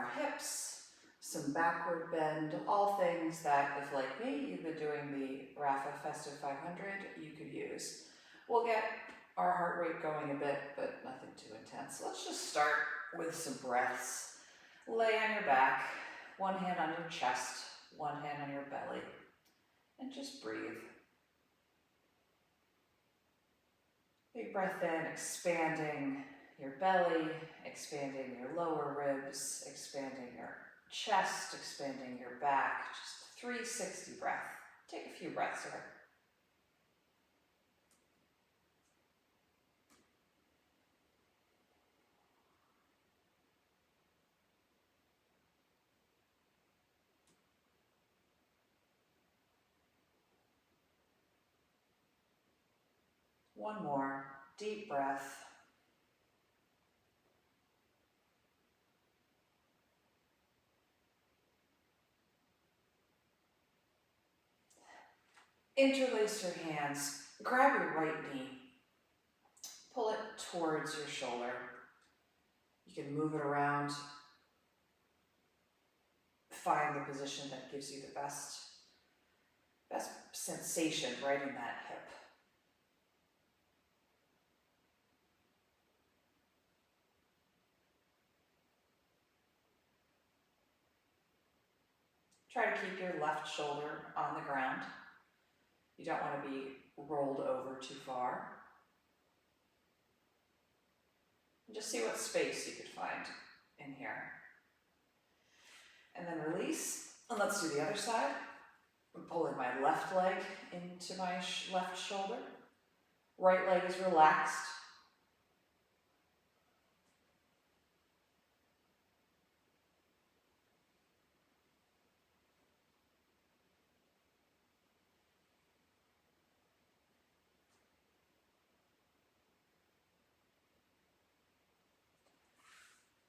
our hips, some backward bend, all things that if like me, you've been doing the Rafa Festive 500, you could use. We'll get our heart rate going a bit, but nothing too intense. Let's just start with some breaths. Lay on your back, one hand on your chest, one hand on your belly, and just breathe. Big breath in, expanding your belly, expanding your lower ribs, expanding your chest, expanding your back. Just 360 breath. Take a few breaths here. One more deep breath. Interlace your hands, grab your right knee, pull it towards your shoulder. You can move it around, find the position that gives you the best sensation right in that hip. Try to keep your left shoulder on the ground. You don't want to be rolled over too far. And just see what space you could find in here. And then release. And let's do the other side. I'm pulling my left leg into my left shoulder. Right leg is relaxed.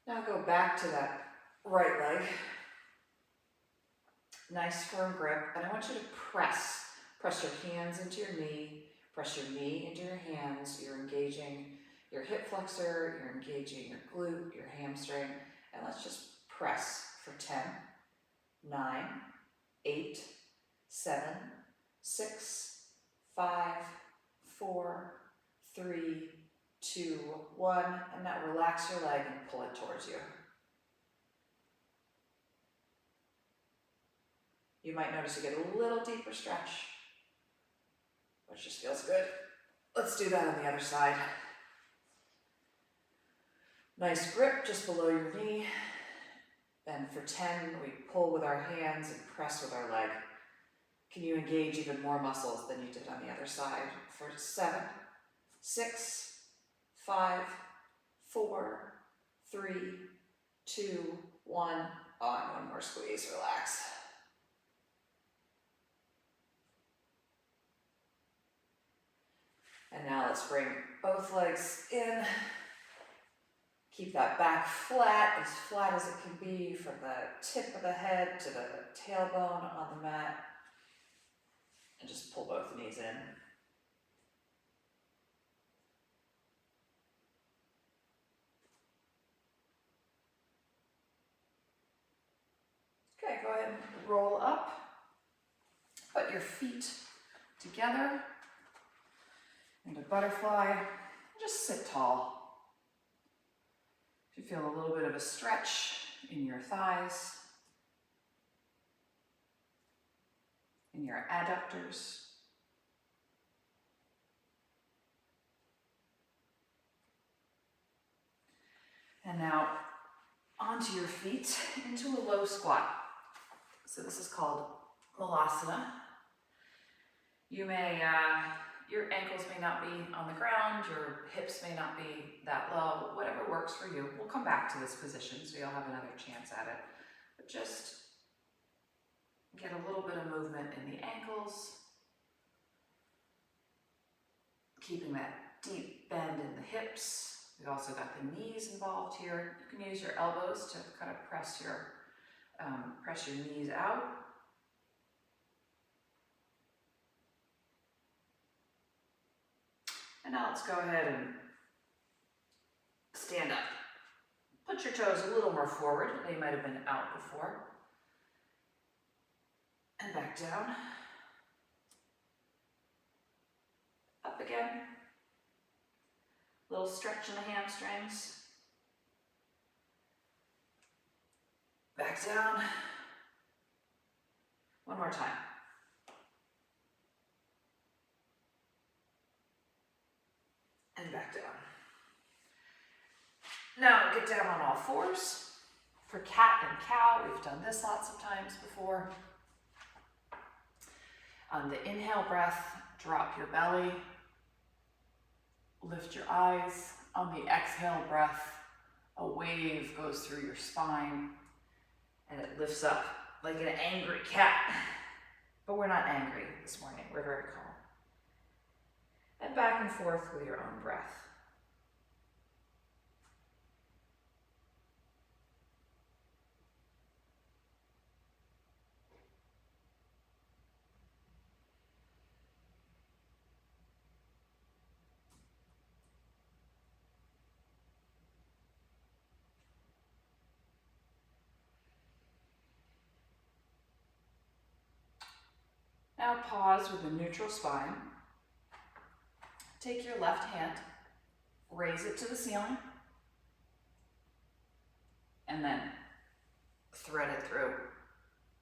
Now go back to that right leg. Nice firm grip, and I want you to press your hands into your knee, press your knee into your hands. You're engaging your hip flexor, you're engaging your glute, your hamstring, and let's just press for 10, 9, 8, 7, 6, 5, 4, 3, 2, 1, and now relax your leg and pull it towards you. You might notice you get a little deeper stretch, which just feels good. Let's do that on the other side. Nice grip just below your knee. Then for 10, we pull with our hands and press with our leg. Can you engage even more muscles than you did on the other side? For 7, 6, 5, 4, 3, 2, 1. On, one more squeeze, relax. And now let's bring both legs in. Keep that back flat as it can be, from the tip of the head to the tailbone on the mat. And just pull both knees in. Okay, go ahead and roll up. Put your feet together into butterfly. Just sit tall. If you feel a little bit of a stretch in your thighs, in your adductors. And now onto your feet into a low squat. So this is called Malasana. You may, your ankles may not be on the ground, your hips may not be that low, whatever works for you. We'll come back to this position so you'll have another chance at it. But just get a little bit of movement in the ankles, keeping that deep bend in the hips. We've also got the knees involved here. You can use your elbows to kind of press your knees out. And now let's go ahead and stand up. Put your toes a little more forward. They might have been out before. And back down. Up again. Little stretch in the hamstrings. Back down. One more time. And back down. Now get down on all fours. For cat and cow, we've done this lots of times before. On the inhale breath, drop your belly. Lift your eyes. On the exhale breath, a wave goes through your spine and it lifts up like an angry cat. But we're not angry this morning, we're very calm. And back and forth with your own breath. Now pause with a neutral spine. Take your left hand, raise it to the ceiling, and then thread it through.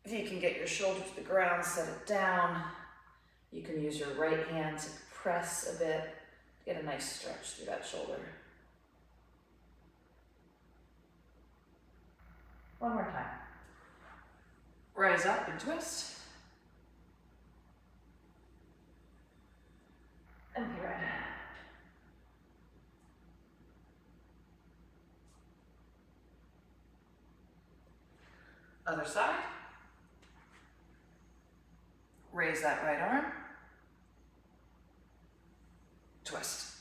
If you can get your shoulder to the ground, set it down. You can use your right hand to press a bit, get a nice stretch through that shoulder. One more time. Rise up and twist. And thread. Other side. Raise that right arm. Twist.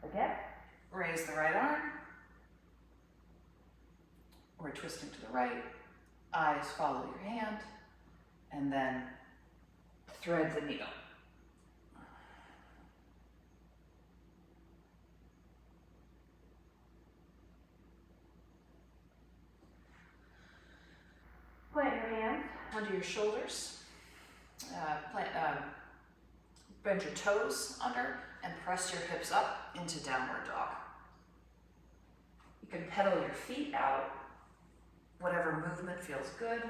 Again. Raise the right arm. We're twisting to the right. Eyes follow your hand, and then thread the needle. Plant your hands under your shoulders. Bend your toes under and press your hips up into downward dog. You can pedal your feet out. Whatever movement feels good.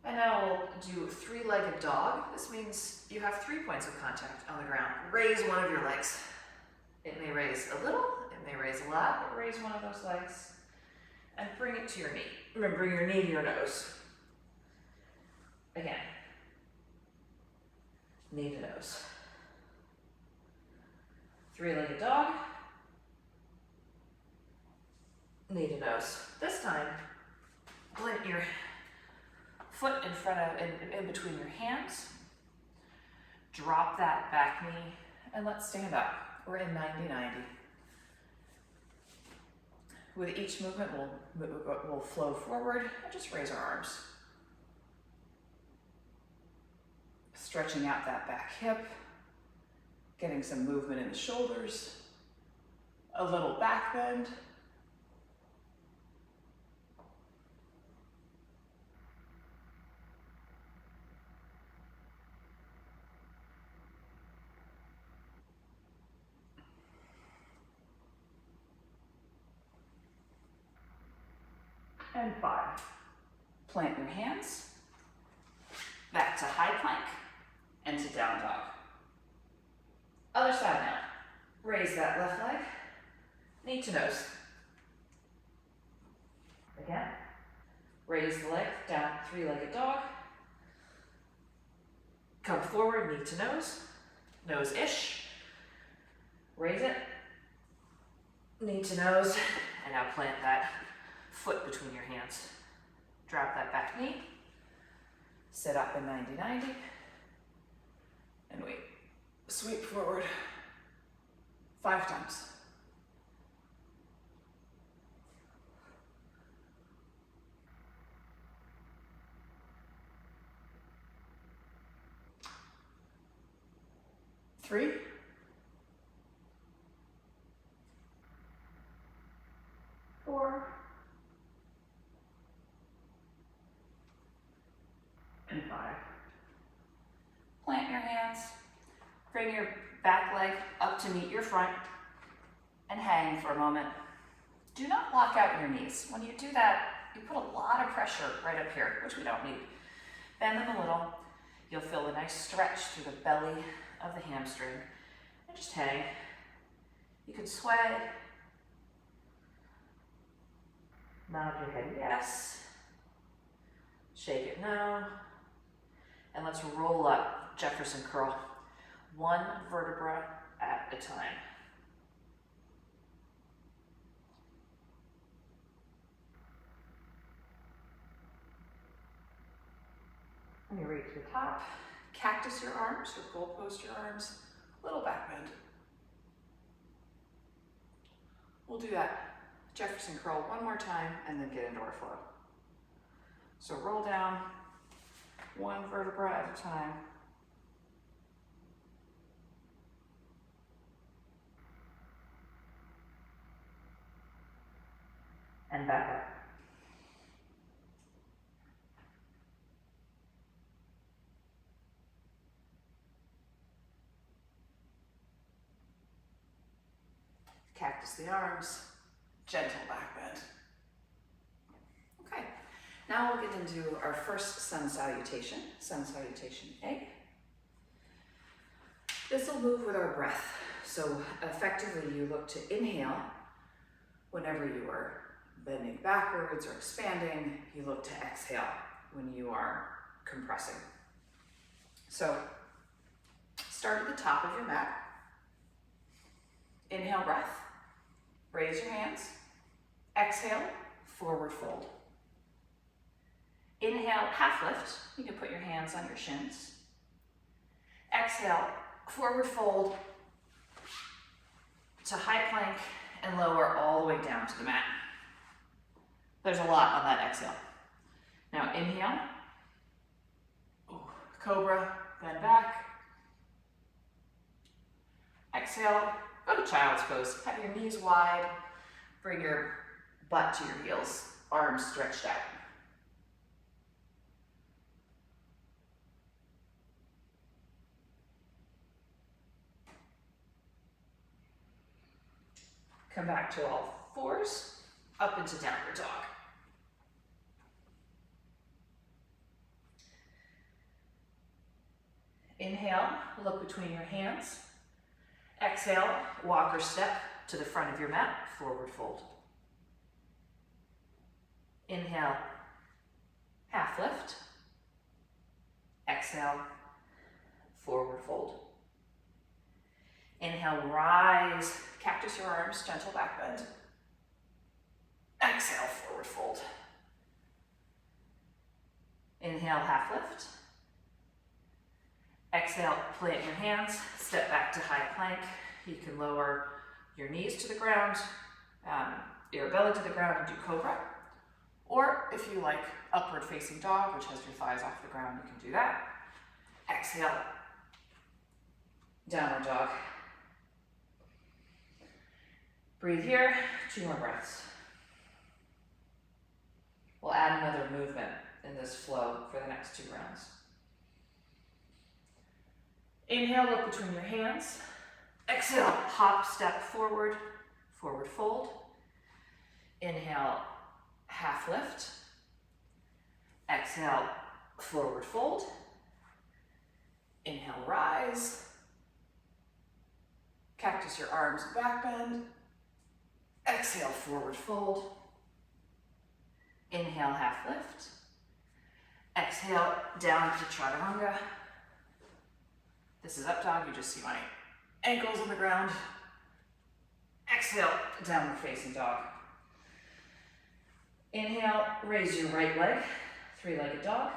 And now we'll do three-legged dog. This means you have 3 points of contact on the ground. Raise one of your legs. It may raise a little, it may raise a lot, but raise one of those legs and bring it to your knee. Remember, bring your knee to your nose. Again. Knee to nose. Three-legged dog, knee to nose. This time, plant your foot in front of, in between your hands. Drop that back knee, and let's stand up. We're in 90-90. With each movement, we'll flow forward and just raise our arms. Stretching out that back hip. Getting some movement in the shoulders, a little back bend. And 5. Plant your hands, back to high plank, and to down dog. Other side now. Raise that left leg, knee to nose. Again. Raise the leg, down, three-legged dog. Come forward, knee to nose, nose-ish. Raise it, knee to nose, and now plant that foot between your hands. Drop that back knee, sit up in 90-90, and wait. Sweep forward 5 times. 3, 4, and 5. Plant your hands, bring your back leg up to meet your front, and hang for a moment. Do not lock out your knees. When you do that, you put a lot of pressure right up here, which we don't need. Bend them a little. You'll feel a nice stretch through the belly of the hamstring. And just hang. You can sway. Nod your head yes. Shake it no. And let's roll up Jefferson curl. 1 vertebra at a time. When you reach the top, cactus your arms or goalpost your arms, little back bend. We'll do that Jefferson curl one more time and then get into our flow. So roll down 1 vertebra at a time. And back up. Cactus the arms, gentle back bend. Okay, now we'll get into our first sun salutation A. This will move with our breath. So effectively you look to inhale whenever you are bending backwards or expanding. You look to exhale when you are compressing. So start at the top of your mat. Inhale breath. Raise your hands. Exhale, forward fold. Inhale, half lift. You can put your hands on your shins. Exhale, forward fold to high plank and lower all the way down to the mat. There's a lot on that exhale. Now inhale, cobra, bend back. Exhale, go to child's pose. Have your knees wide, bring your butt to your heels, arms stretched out. Come back to all fours, up into downward dog. Inhale, look between your hands. Exhale, walk or step to the front of your mat, forward fold. Inhale, half lift. Exhale, forward fold. Inhale, rise, cactus your arms, gentle back bend. Exhale, forward fold. Inhale, half lift. Exhale, plant your hands, step back to high plank. You can lower your knees to the ground, your belly to the ground and do cobra. Or if you like upward facing dog, which has your thighs off the ground, you can do that. Exhale, downward dog. Breathe here, 2 more breaths. We'll add another movement in this flow for the next 2 rounds. Inhale, look between your hands. Exhale, hop, step forward, forward fold. Inhale, half lift. Exhale, forward fold. Inhale, rise. Cactus your arms, back bend. Exhale, forward fold. Inhale, half lift. Exhale, down to chaturanga. This is up dog, you just see my ankles on the ground. Exhale, downward facing dog. Inhale, raise your right leg, 3-legged dog.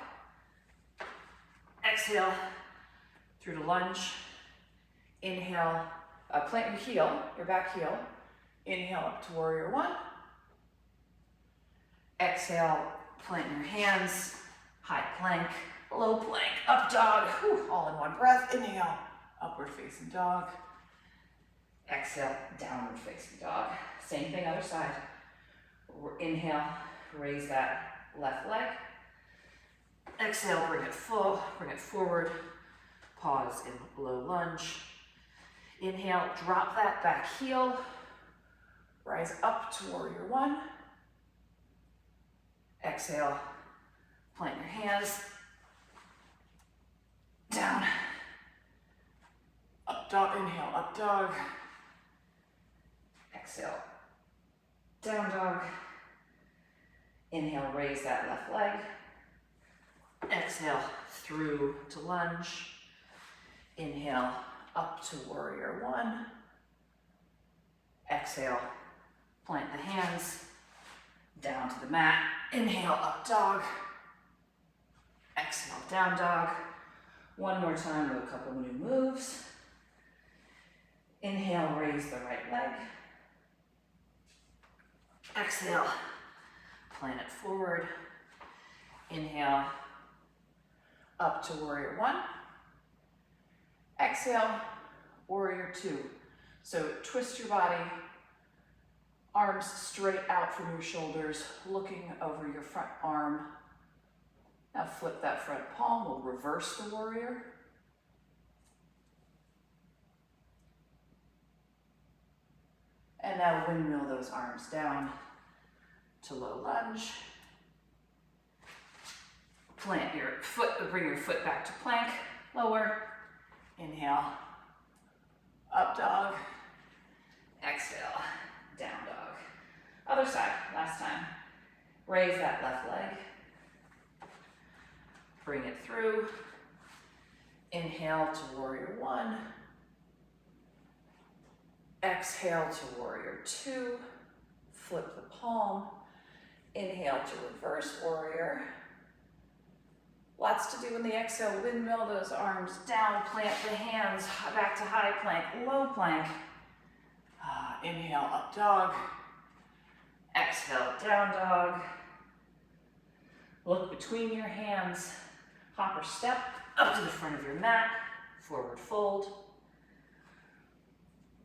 Exhale, through to lunge. Inhale, plant your heel, your back heel. Inhale up to warrior 1. Exhale, plant your hands, high plank, low plank, up dog, all in one breath. Inhale, upward facing dog. Exhale, downward facing dog. Same thing, other side. Inhale, raise that left leg. Exhale, bring it full, bring it forward. Pause in low lunge. Inhale, drop that back heel. Rise up to warrior one. Exhale, plant your hands. Down. Up dog, inhale, up dog. Exhale, down dog. Inhale, raise that left leg. Exhale, through to lunge. Inhale, up to warrior one. Exhale, plant the hands, down to the mat. Inhale, up dog. Exhale, down dog. One more time with a couple new moves. Inhale, raise the right leg. Exhale, plant it forward. Inhale, up to warrior one. Exhale, warrior two. So twist your body, arms straight out from your shoulders, looking over your front arm. Now flip that front palm, we'll reverse the warrior. And now windmill those arms down to low lunge. Plant your foot, bring your foot back to plank, lower. Inhale, up dog. Exhale, down dog. Other side, last time. Raise that left leg. Bring it through. Inhale to warrior one. Exhale to warrior two. Flip the palm. Inhale to reverse warrior. Lots to do in the exhale. Windmill those arms down. Plant the hands back to high plank, low plank. Inhale, up dog. Exhale, down dog. Look between your hands. Hop or step up to the front of your mat. Forward fold.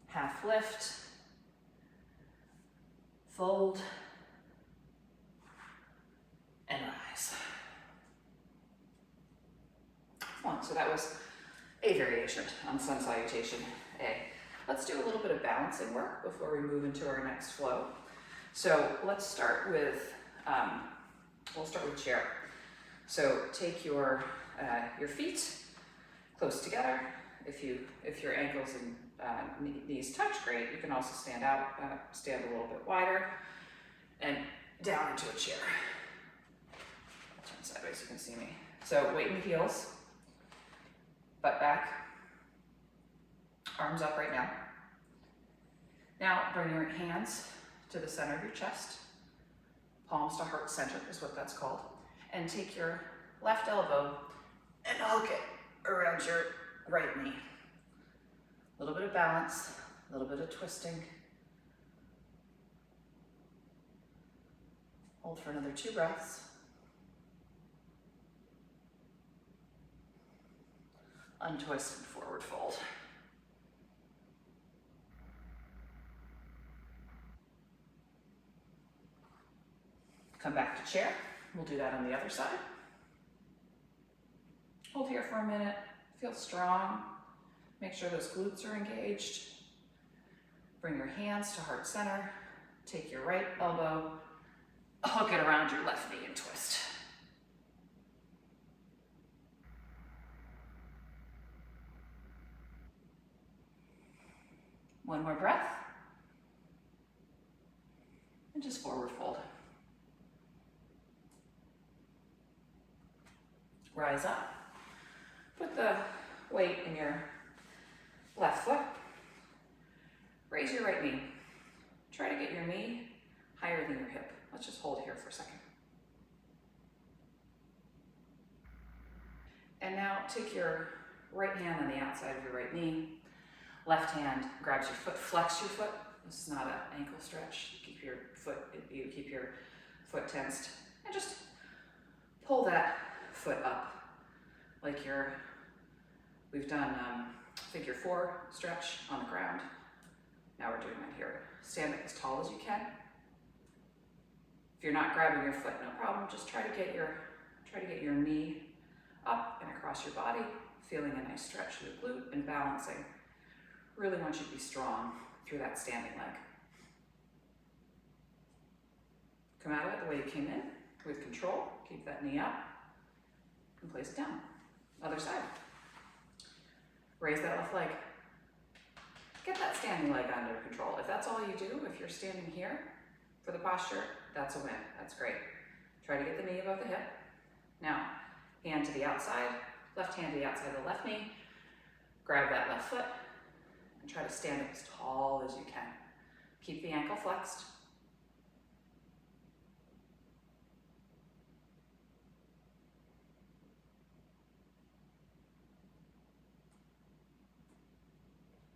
Half lift. Fold. And rise. So that was a variation on sun salutation A. Let's do a little bit of balancing work before we move into our next flow. So let's start with, we'll start with chair. So take your feet close together. If your ankles and knees touch, great. You can also stand out, stand a little bit wider, and down into a chair. I'll turn sideways so you can see me. So weight in the heels. Butt back, arms up right now. Now bring your hands to the center of your chest. Palms to heart center is what that's called. And take your left elbow and hook it around your right knee. A little bit of balance, a little bit of twisting. Hold for another 2 breaths. Untwist and forward fold. Come back to chair. We'll do that on the other side. Hold here for a minute. Feel strong. Make sure those glutes are engaged. Bring your hands to heart center. Take your right elbow, hook it around your left knee and twist. One more breath. And just forward fold. Rise up. Put the weight in your left foot. Raise your right knee. Try to get your knee higher than your hip. Let's just hold here for a second. And now take your right hand on the outside of your right knee. Left hand grabs your foot, flex your foot. This is not an ankle stretch. You keep your foot tensed, and just pull that foot up like we've done figure 4 stretch on the ground. Now we're doing it here. Stand up as tall as you can. If you're not grabbing your foot, no problem. Just try to get your knee up and across your body, feeling a nice stretch through the glute and balancing. Really want you to be strong through that standing leg. Come out of it the way you came in, with control. Keep that knee up and place it down. Other side. Raise that left leg. Get that standing leg under control. If that's all you do, if you're standing here for the posture, that's a win. That's great. Try to get the knee above the hip. Now, hand to the outside, left hand to the outside of the left knee. Grab that left foot and try to stand up as tall as you can. Keep the ankle flexed.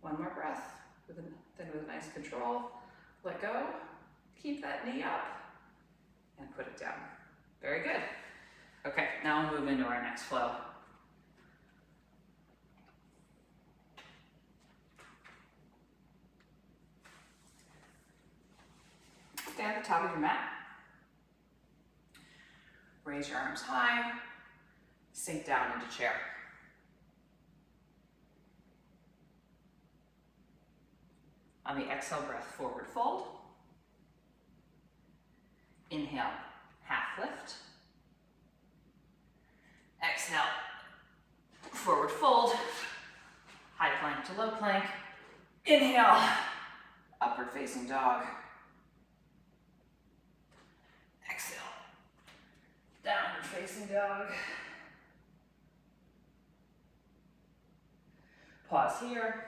One more breath, then with nice control, let go, keep that knee up, and put it down. Very good. Okay, now we'll move into our next flow. Stand at the top of your mat. Raise your arms high, sink down into chair. On the exhale breath, forward fold. Inhale, half lift. Exhale, forward fold. High plank to low plank. Inhale, upward facing dog. Exhale, downward facing dog. Pause here.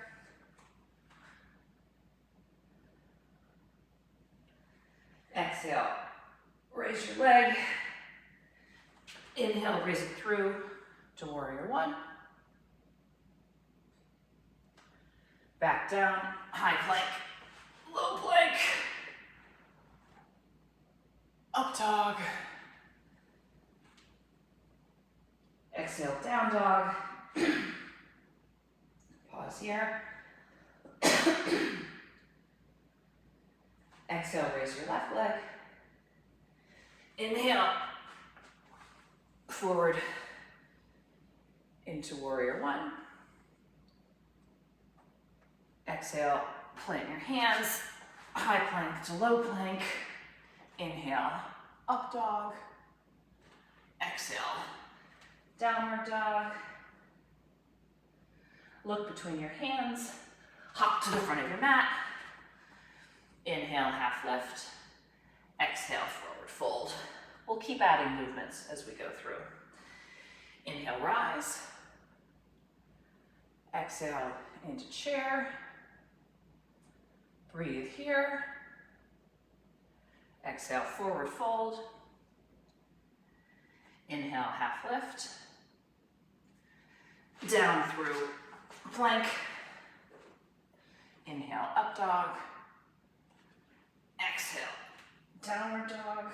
Exhale, raise your leg. Inhale, raise it through to warrior one. Back down, high plank, low plank. Up dog. Exhale, down dog. Pause here. Exhale, raise your left leg. Inhale, forward into warrior one. Exhale, plant your hands, high plank to low plank. Inhale, up dog. Exhale, downward dog. Look between your hands, hop to the front of your mat. Inhale, half lift. Exhale, forward fold. We'll keep adding movements as we go through. Inhale, rise. Exhale, into chair. Breathe here. Exhale, forward fold. Inhale, half lift. Down through plank. Inhale, up dog. Exhale, downward dog.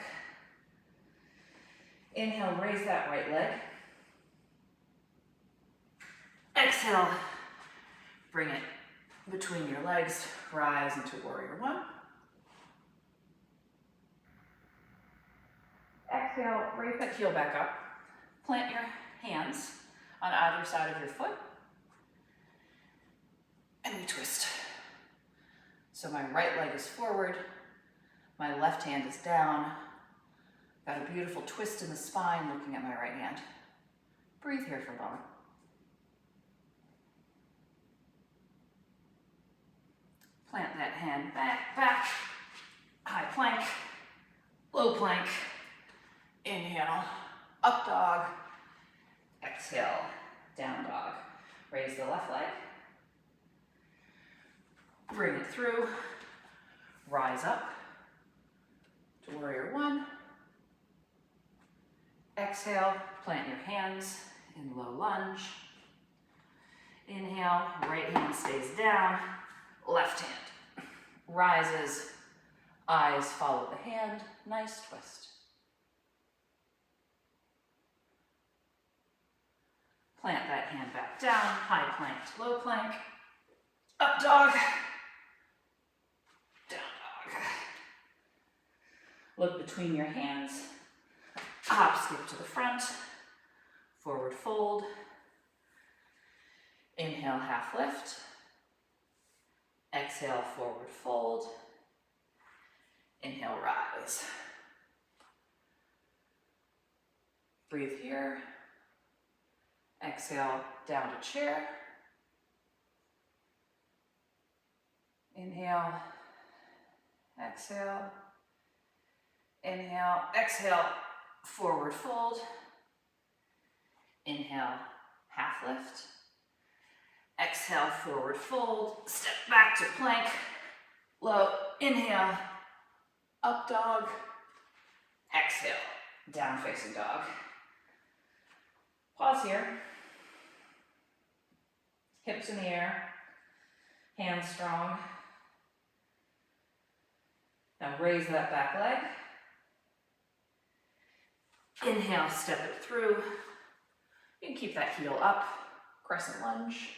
Inhale, raise that right leg. Exhale, bring it between your legs, rise into warrior one. Exhale, raise that heel back up. Plant your hands on either side of your foot. And we twist. So my right leg is forward. My left hand is down. Got a beautiful twist in the spine looking at my right hand. Breathe here for a moment. Plant that hand back. High plank, low plank. Inhale, up dog. Exhale, down dog. Raise the left leg. Bring it through. Rise up to warrior one. Exhale, plant your hands in low lunge. Inhale, right hand stays down, left hand rises, eyes follow the hand, nice twist. Plant that hand back down, high plank to low plank. Up dog, down dog. Look between your hands, hop, skip to the front, forward fold. Inhale, half lift. Exhale, forward fold. Inhale, rise. Breathe here. Exhale, down to chair. Inhale, exhale. Inhale, exhale, forward fold. Inhale, half lift. Exhale, forward fold. Step back to plank. Low, inhale, up dog. Exhale, down facing dog. Pause here. Hips in the air, hands strong. Now raise that back leg. Inhale, step it through. You can keep that heel up, crescent lunge.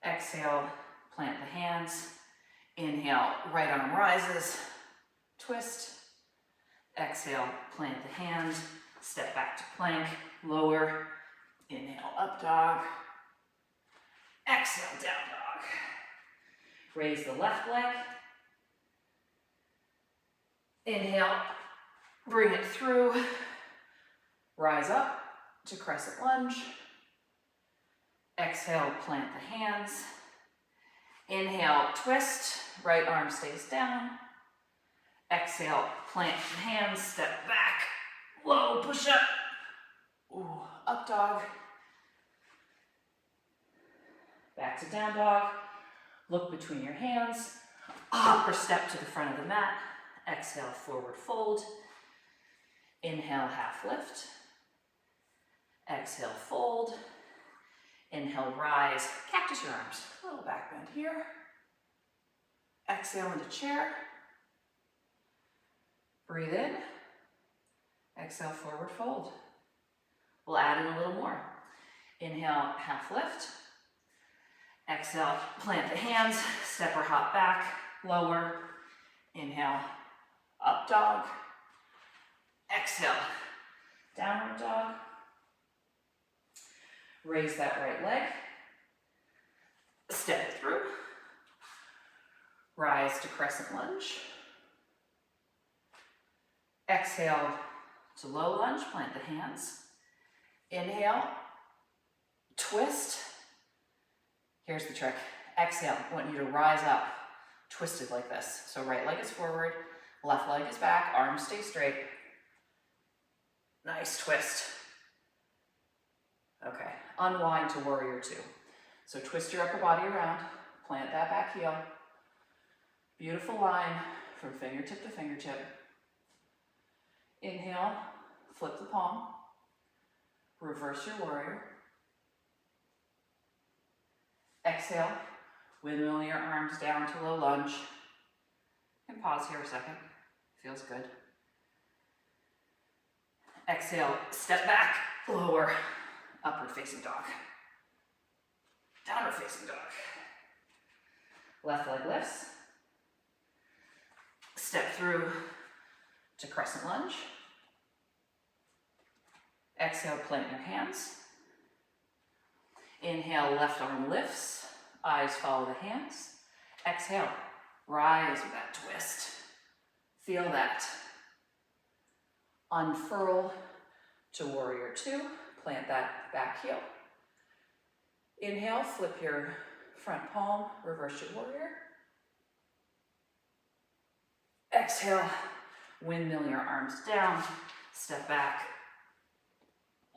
Exhale, plant the hands. Inhale, right arm rises, twist. Exhale, plant the hands, step back to plank, lower. Inhale, up dog. Exhale, down dog. Raise the left leg. Inhale, bring it through. Rise up to crescent lunge. Exhale, plant the hands. Inhale, twist. Right arm stays down. Exhale, plant the hands, step back. Low, push up. Ooh, up dog. Back to down dog. Look between your hands. Hop or step to the front of the mat. Exhale, forward fold. Inhale, half lift. Exhale, fold. Inhale, rise. Cactus your arms. A little back bend here. Exhale into chair. Breathe in. Exhale, forward fold. We'll add in a little more. Inhale, half lift. Exhale, plant the hands, step or hop back, lower. Inhale, up dog. Exhale, downward dog. Raise that right leg. Step it through. Rise to crescent lunge. Exhale to low lunge, plant the hands. Inhale, twist. Here's the trick. Exhale, I want you to rise up, twisted like this. So right leg is forward, left leg is back, arms stay straight. Nice twist. Okay, unwind to warrior two. So twist your upper body around, plant that back heel. Beautiful line from fingertip to fingertip. Inhale, flip the palm. Reverse your warrior. Exhale, windmill your arms down to low lunge. And pause here a second. Feels good. Exhale, step back, lower, upward facing dog. Downward facing dog. Left leg lifts. Step through to crescent lunge. Exhale, plant your hands. Inhale, left arm lifts. Eyes follow the hands. Exhale, rise with that twist. Feel that. Unfurl to warrior two. Plant that back heel. Inhale, flip your front palm, reverse your warrior. Exhale, windmill your arms down, step back,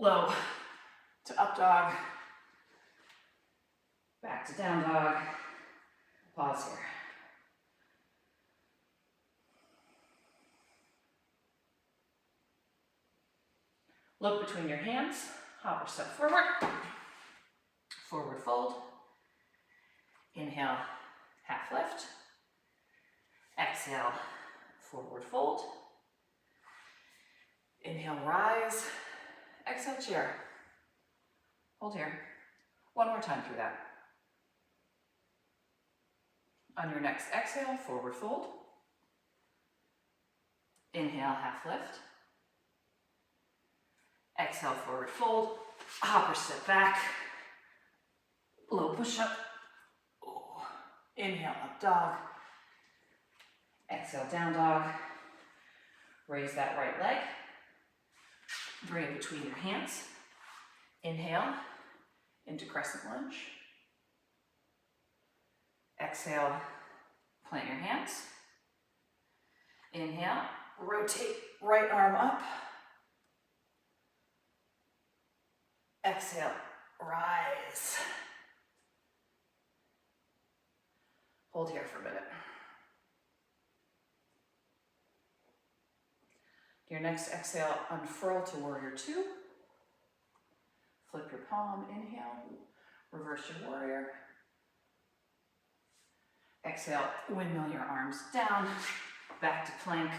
low to up dog, back to down dog, pause here. Look between your hands, hop or step forward, forward fold, inhale, half lift, exhale, forward fold, inhale, rise, Exhale, chair. Hold here. One more time through that. On your next exhale, forward fold. Inhale, half lift. Exhale, forward fold. Hopper step back. Low push up. Ooh. Inhale, up dog. Exhale, down dog. Raise that right leg. Bring it between your hands. Inhale into crescent lunge. Exhale, plant your hands. Inhale, rotate right arm up. Exhale, rise. Hold here for a minute. Your next exhale, unfurl to warrior two. Flip your palm, inhale, reverse your warrior. Exhale, windmill your arms down, back to plank,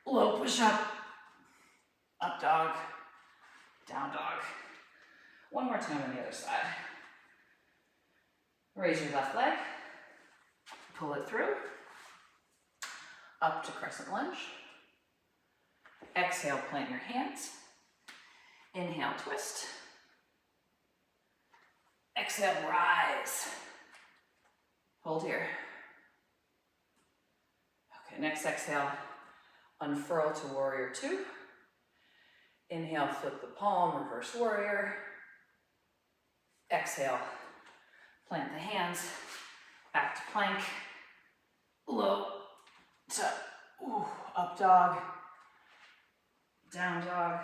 low push up dog, down dog. One more time on the other side. Raise your left leg, pull it through, up to crescent lunge. Exhale, plant your hands. Inhale, twist. Exhale, rise. Hold here. Okay, next exhale, unfurl to warrior two. Inhale, flip the palm, reverse warrior. Exhale, plant the hands, back to plank, low to up dog, down dog.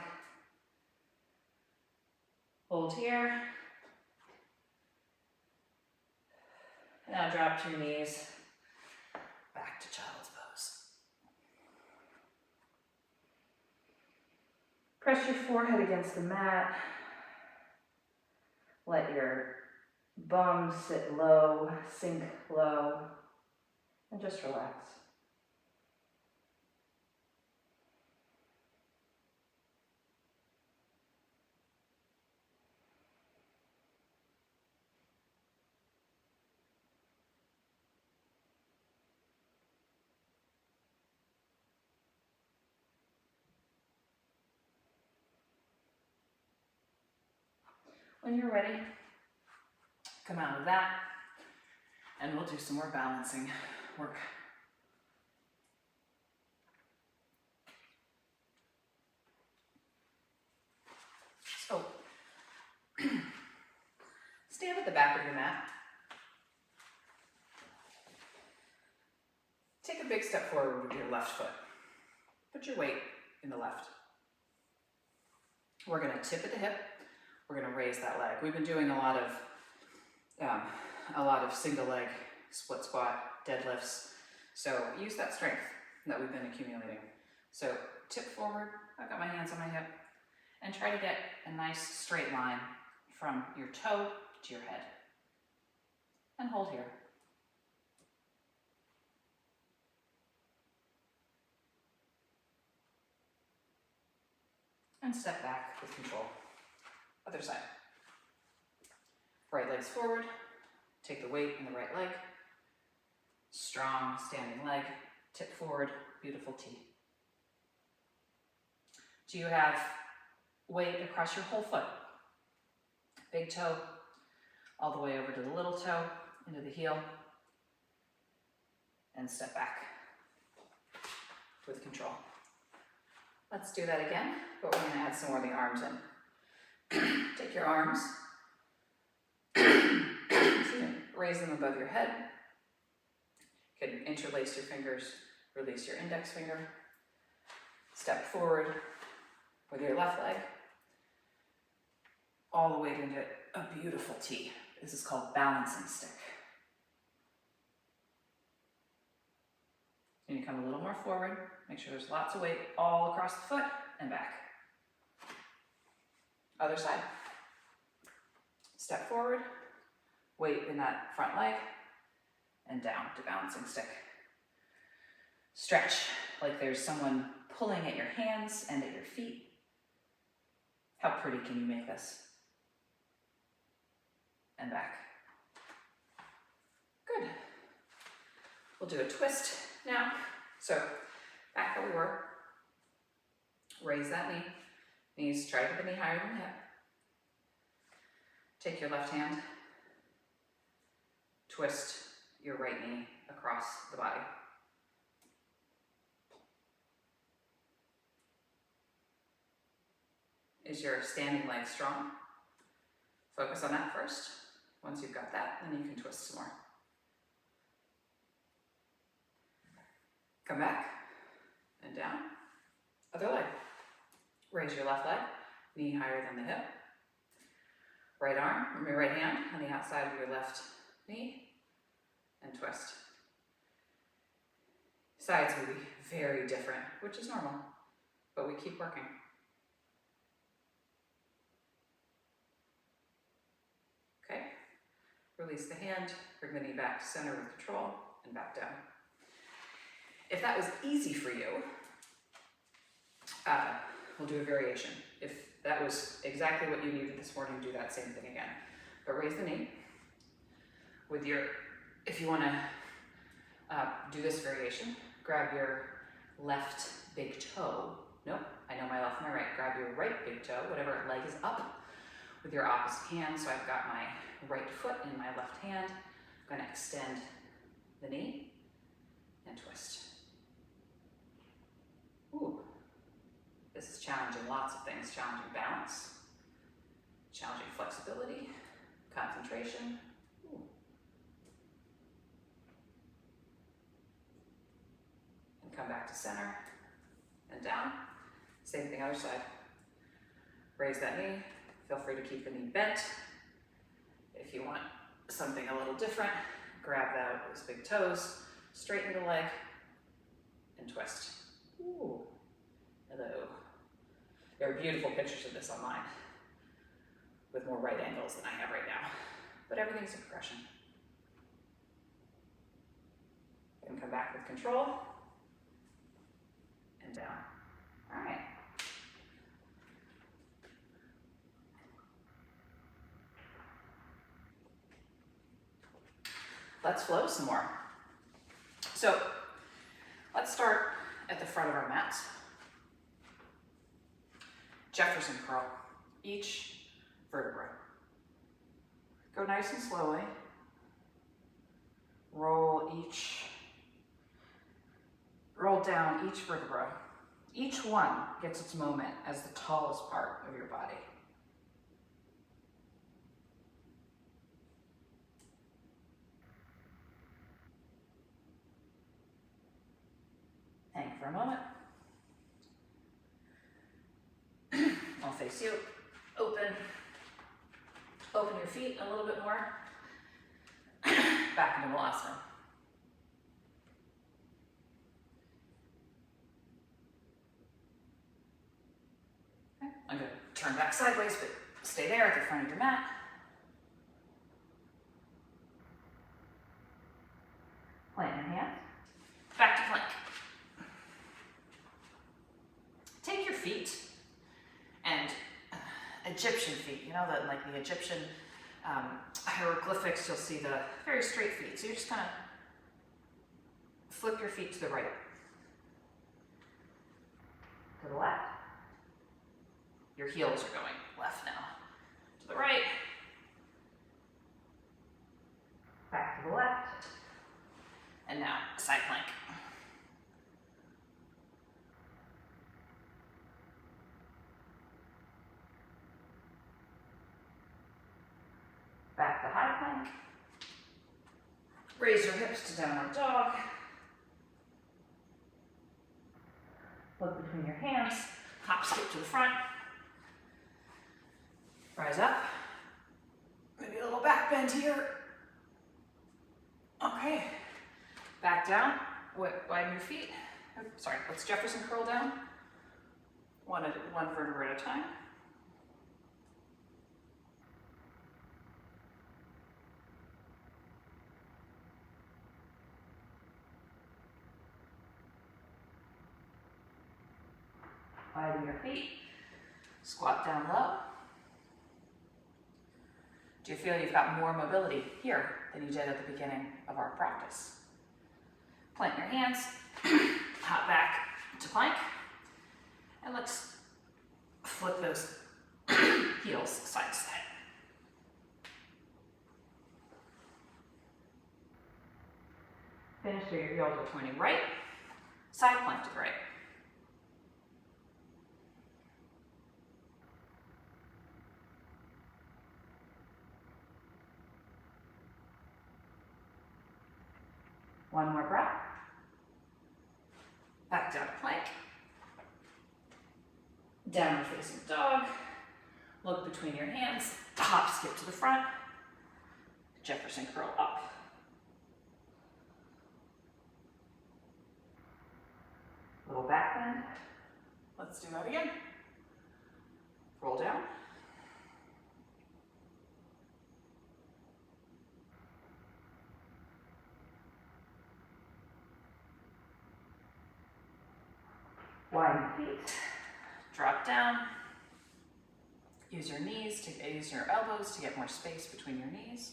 Hold here. Now drop to your knees, back to child's pose. Press your forehead against the mat. Let your bum sit low, sink low, and just relax. When you're ready, come out of that, and we'll do some more balancing work. So, stand at the back of your mat. Take a big step forward with your left foot. Put your weight in the left. We're going to tip at the hip. We're going to raise that leg. We've been doing a lot of single leg split squat, deadlifts. So use that strength that we've been accumulating. So tip forward. I've got my hands on my hip, and try to get a nice straight line from your toe to your head. And hold here. And step back with control. Other side. Right leg's forward. Take the weight in the right leg. Strong standing leg. Tip forward. Beautiful T. Do you have weight across your whole foot? Big toe all the way over to the little toe, into the heel. And step back with control. Let's do that again, but we're going to add some more of the arms in. Take your arms, raise them above your head. You can interlace your fingers, release your index finger. Step forward with your left leg, all the way into a beautiful T. This is called balancing stick. And you come a little more forward, make sure there's lots of weight all across the foot and back. Other side. Step forward, weight in that front leg, and down to balancing stick. Stretch like there's someone pulling at your hands and at your feet. How pretty can you make this? And back. Good. We'll do a twist now. So back where we were. Raise that knee. Knees, try to get the knee higher than the hip. Take your left hand. Twist your right knee across the body. Is your standing leg strong? Focus on that first. Once you've got that, then you can twist some more. Come back and down. Other leg. Raise your left leg, knee higher than the hip. Right arm, or your right hand on the outside of your left knee, and twist. Sides will be very different, which is normal, but we keep working. Okay, release the hand, bring the knee back to center with control, and back down. If that was easy for you, we'll do a variation. If that was exactly what you needed this morning, do that same thing again. But raise the knee with your, if you want to do this variation, grab your left big toe. Nope, I know my left and my right. Grab your right big toe, whatever leg is up, with your opposite hand. So I've got my right foot in my left hand. I'm going to extend the knee and twist. Ooh. This is challenging lots of things. Challenging balance, challenging flexibility, concentration. Ooh. And come back to center and down. Same thing other side. Raise that knee. Feel free to keep the knee bent. If you want something a little different, grab those big toes, straighten the leg, and twist. Ooh. Hello. There are beautiful pictures of this online with more right angles than I have right now, but everything's a progression. And come back with control and down. All right. Let's flow some more. So let's start at the front of our mats. Jefferson curl, each vertebra. Go nice and slowly. Roll down each vertebra. Each one gets its moment as the tallest part of your body. Hang for a moment. I'll face you. Open your feet a little bit more. Back into Malasana. Okay. I'm going to turn back sideways, but stay there at the front of your mat. Plant your hands. Back to plank. Take your feet and Egyptian feet, you know, like the Egyptian hieroglyphics, you'll see the very straight feet. So you're just gonna flip your feet to the right, to the left. Your heels are going left now, to the right, back to the left, and now side plank. Back to high plank. Raise your hips to downward dog. Look between your hands. Hop, skip to the front. Rise up. Maybe a little back bend here. Okay. Back down. Widen your feet. Sorry, let's Jefferson curl down. One vertebra at a time. Widen your feet. Squat down low. Do you feel you've got more mobility here than you did at the beginning of our practice? Plant your hands, hop back to plank, and let's flip those heels side to side. Finish so your heels are pointing right, side plank to the right. One more breath. Back down to plank. Downward facing dog. Look between your hands. Hop, skip to the front. Jefferson curl up. Little back bend. Let's do that again. Roll down. Widen feet, drop down. Use your knees use your elbows to get more space between your knees.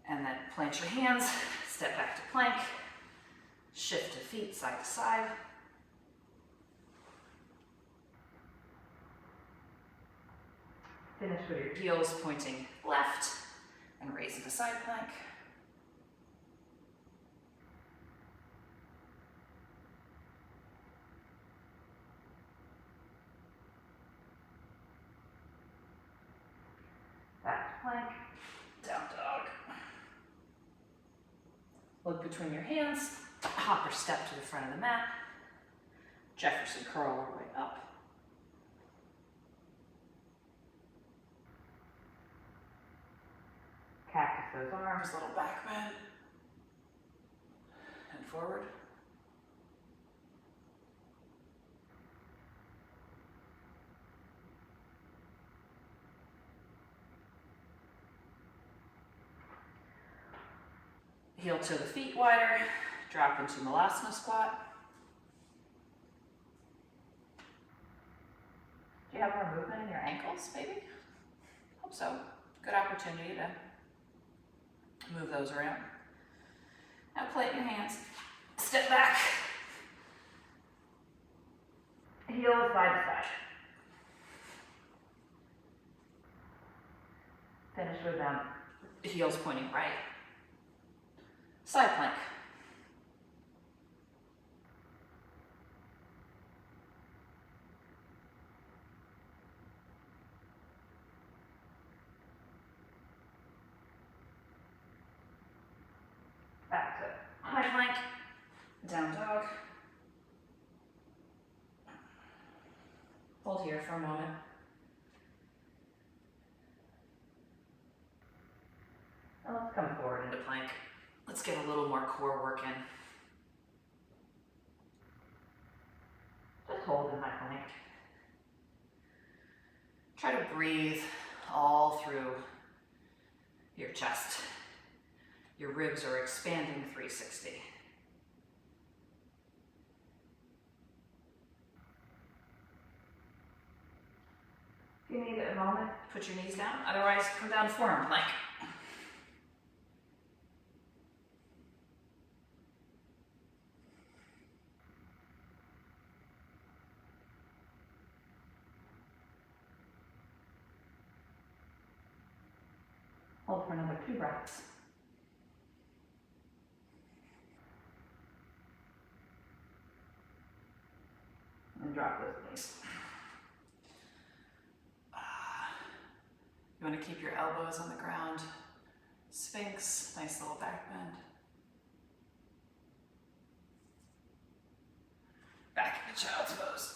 And then plant your hands, step back to plank, shift to feet side to side. Finish with your heels pointing left and raise into side plank. Back to plank, down dog. Look between your hands, hop or step to the front of the mat. Jefferson curl all the way up. Cactus those arms, little back bend. And forward. Heel to the feet wider, drop into Malasana squat. Do you have more movement in your ankles, maybe? Hope so. Good opportunity to move those around. Now plant your hands, step back. Heels side to side. Finish with them. Heels pointing right. Side plank. Back to high plank, down dog. Hold here for a moment. Now let's come forward into plank. Let's get a little more core work in. Just hold in high plank. Try to breathe all through your chest. Your ribs are expanding 360. If you need a moment, put your knees down. Otherwise, come down to forearm plank. Hold for another 2 breaths. And drop those knees. You want to keep your elbows on the ground. Sphinx, nice little back bend. Back into child's pose.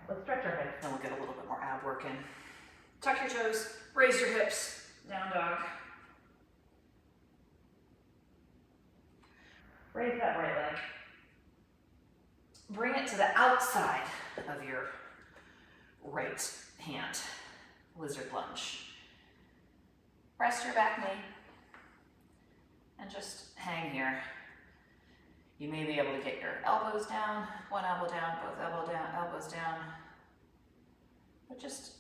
Let's stretch our hips, then we'll get a little bit more ab work in. Tuck your toes, raise your hips, down dog. Raise that right leg. Bring it to the outside of your right hand. Lizard lunge. Rest your back knee and just hang here. You may be able to get your elbows down, one elbow down, both elbows down. But just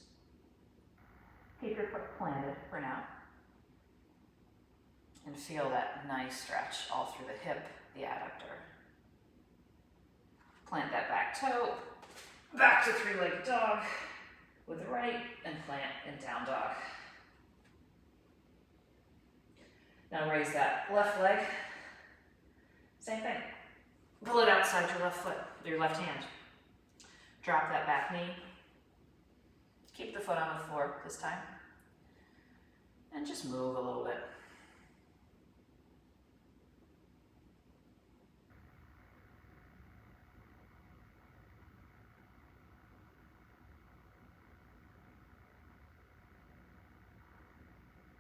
keep your foot planted for now. And feel that nice stretch all through the hip, the adductor. Plant that back toe, back to three-legged dog with the right, and plant in down dog. Now raise that left leg. Same thing. Pull it outside your left foot, your left hand. Drop that back knee. Keep the foot on the floor this time. And just move a little bit.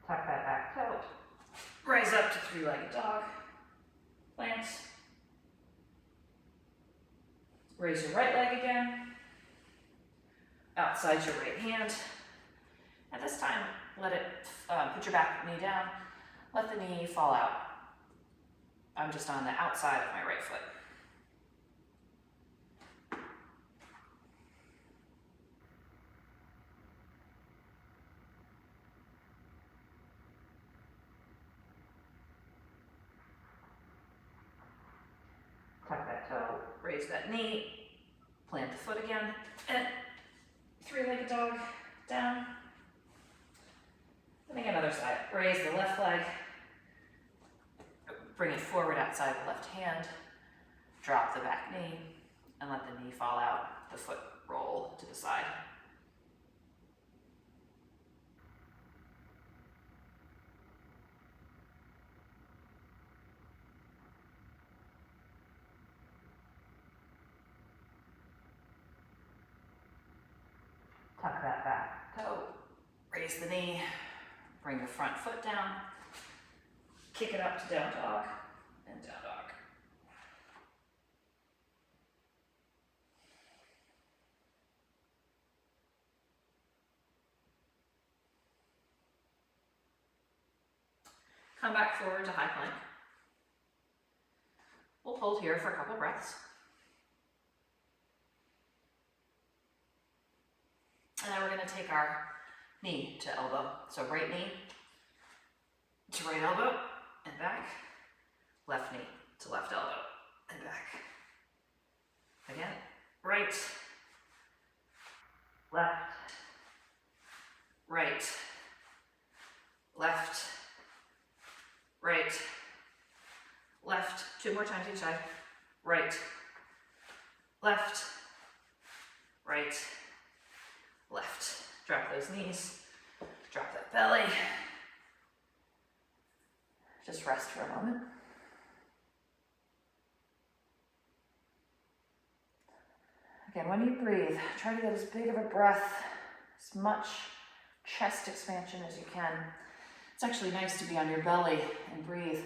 Tuck that back toe. Rise up to three-legged dog. Plant. Raise your right leg again. Outside your right hand. And this time, let it, put your back knee down. Let the knee fall out. I'm just on the outside of my right foot. Tuck that toe, raise that knee, plant the foot again, and three-legged dog, down. And again, other side. Raise the left leg, bring it forward outside the left hand, drop the back knee, and let the knee fall out, the foot roll to the side. Tuck that back toe, raise the knee, bring the front foot down, kick it up to down dog, and down dog. Come back forward to high plank. We'll hold here for a couple breaths. And then we're going to take our knee to elbow. So right knee to right elbow and back. Left knee to left elbow and back. Again, right, left, right, left, right, left. Two more times each side. Right, left, right, left. Drop those knees, drop that belly. Just rest for a moment. Again, when you breathe, try to get as big of a breath, as much chest expansion as you can. It's actually nice to be on your belly and breathe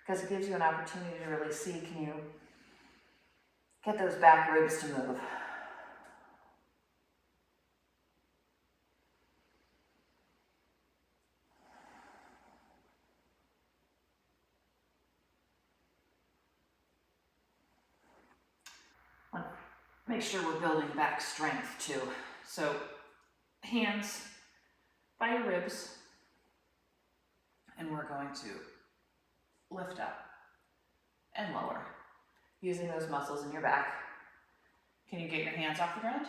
because it gives you an opportunity to really see, can you get those back ribs to move? Make sure we're building back strength too. So hands by your ribs, and we're going to lift up and lower using those muscles in your back. Can you get your hands off the ground?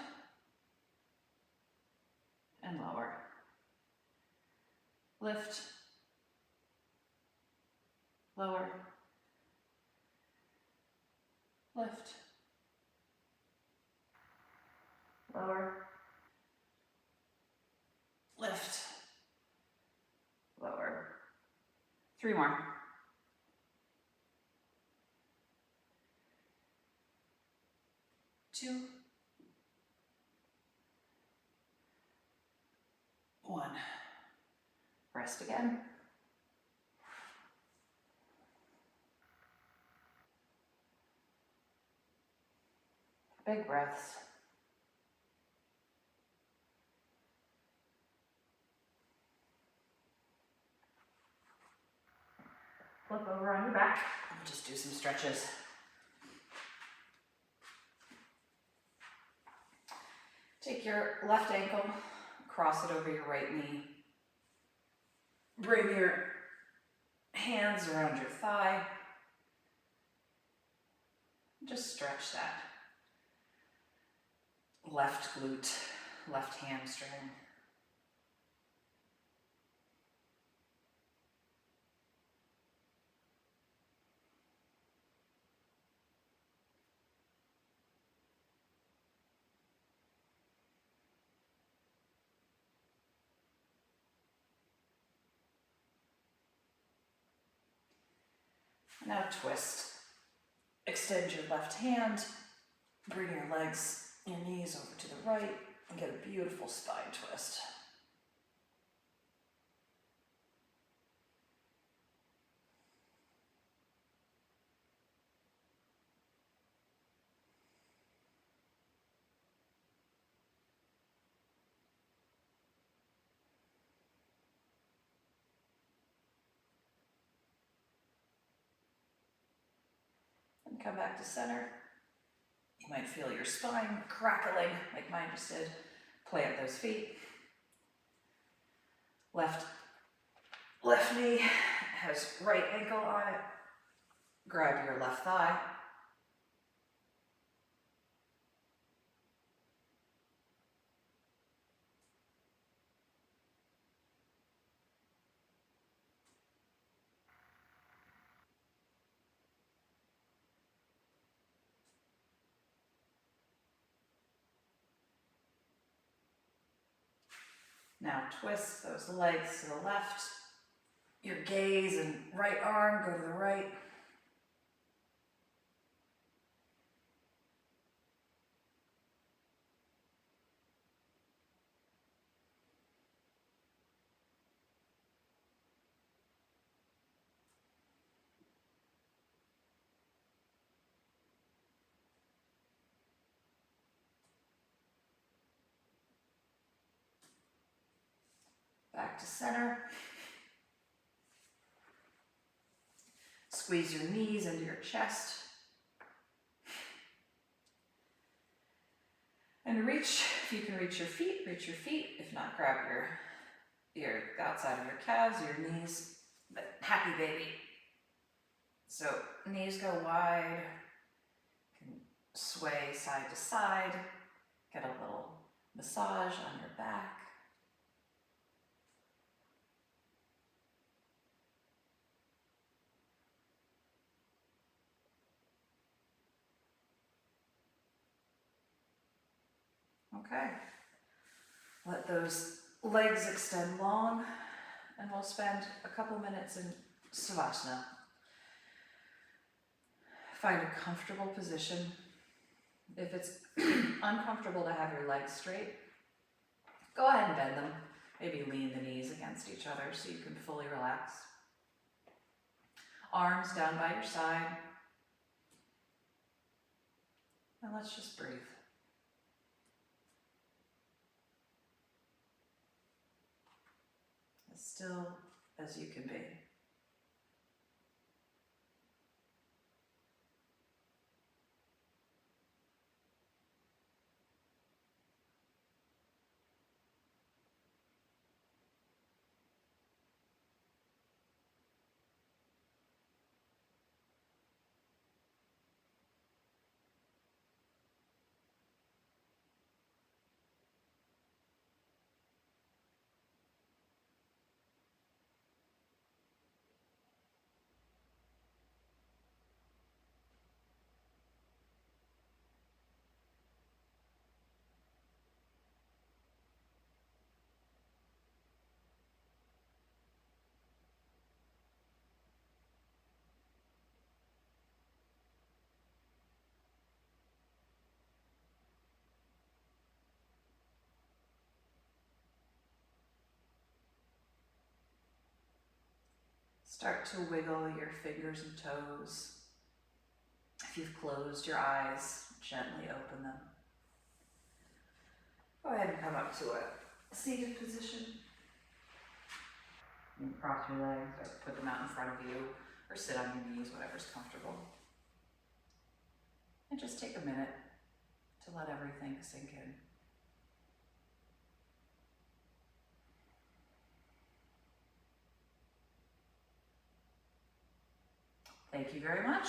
And lower. Lift, lower, lift, lower, lift, lower. 3 more. 2, 1. Rest again. Big breaths. Flip over on your back. We'll just do some stretches. Take your left ankle, cross it over your right knee. Bring your hands around your thigh. Just stretch that. Left glute, left hamstring. Now twist. Extend your left hand, bring your legs, your knees over to the right, and get a beautiful spine twist. And come back to center. You might feel your spine crackling like mine just did. Plant those feet. Left knee has right ankle on it. Grab your left thigh. Now twist those legs to the left. Your gaze and right arm go to the right. Back to center. Squeeze your knees into your chest. And reach, if you can reach your feet, reach your feet. If not, grab your outside of your calves, your knees, but happy baby. So knees go wide, can sway side to side, get a little massage on your back. Okay, let those legs extend long, and we'll spend a couple minutes in Savasana. Find a comfortable position. If it's uncomfortable to have your legs straight, go ahead and bend them. Maybe lean the knees against each other so you can fully relax. Arms down by your side. And let's just breathe. As still as you can be. Start to wiggle your fingers and toes. If you've closed your eyes, gently open them. Go ahead and come up to a seated position. You can cross your legs or put them out in front of you or sit on your knees, whatever's comfortable. And just take a minute to let everything sink in. Thank you very much.